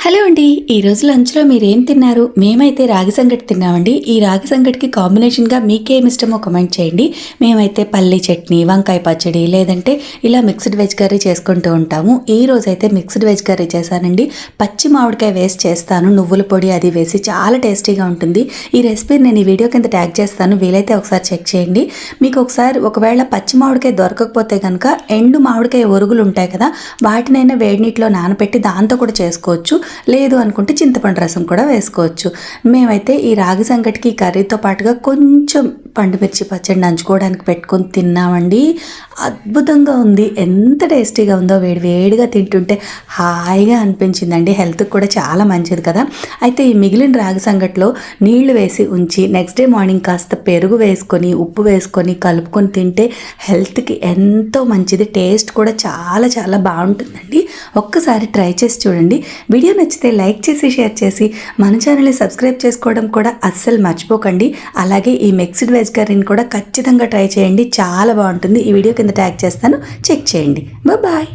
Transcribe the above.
Hello అండి. ఈరోజు లంచ్లో మీరేం తిన్నారు? మేమైతే రాగి సంగటి తిన్నామండి. ఈ రాగి సంగటికి కాంబినేషన్గా మీకేమి ఇష్టమో కమెంట్ చేయండి. మేమైతే పల్లి చట్నీ, వంకాయ పచ్చడి, లేదంటే ఇలా మిక్స్డ్ వెజ్ కర్రీ చేసుకుంటూ ఉంటాము. ఈ రోజైతే మిక్స్డ్ వెజ్ కర్రీ చేశానండి. పచ్చి మామిడికాయ వేసి చేస్తాను, నువ్వుల పొడి అది వేసి చాలా టేస్టీగా ఉంటుంది. ఈ రెసిపీని నేను ఈ వీడియో కింద ట్యాగ్ చేస్తాను, వీలైతే ఒకసారి చెక్ చేయండి. మీకు ఒకవేళ పచ్చి మామిడికాయ దొరకకపోతే కనుక ఎండు మామిడికాయ ఒరుగులు ఉంటాయి కదా, వాటినైనా వేడి నీటిలో నానబెట్టి దాంతో కూడా చేసుకోవచ్చు. లేదు అనుకుంటే చింతపండు రసం కూడా వేసుకోవచ్చు. మేమైతే ఈ రాగి సంగటికి కర్రీతో పాటుగా కొంచెం పండుమిర్చి పచ్చడి నంచుకోవడానికి పెట్టుకొని తిన్నామండి. అద్భుతంగా ఉంది. ఎంత టేస్టీగా ఉందో వేడిగా తింటుంటే హాయిగా అనిపించిందండి. హెల్త్కి కూడా చాలా మంచిది కదా. అయితే ఈ మిగిలిన రాగి సంగటిలో నీళ్లు వేసి ఉంచి నెక్స్ట్ డే మార్నింగ్ కాస్త పెరుగు వేసుకొని ఉప్పు వేసుకొని కలుపుకొని తింటే హెల్త్కి ఎంతో మంచిది. టేస్ట్ కూడా చాలా చాలా బాగుంటుందండి. ఒక్కసారి ట్రై చేసి చూడండి. వీడియో నచ్చితే లైక్ చేసి షేర్ చేసి మన ఛానల్ని సబ్స్క్రైబ్ చేసుకోవడం కూడా అస్సలు మర్చిపోకండి. అలాగే ఈ మిక్స్డ్ వెజ్ కర్రీని కూడా ఖచ్చితంగా ట్రై చేయండి, చాలా బాగుంటుంది. ఈ వీడియో కింద ట్యాగ్ చేస్తాను, చెక్ చేయండి. బాయ్.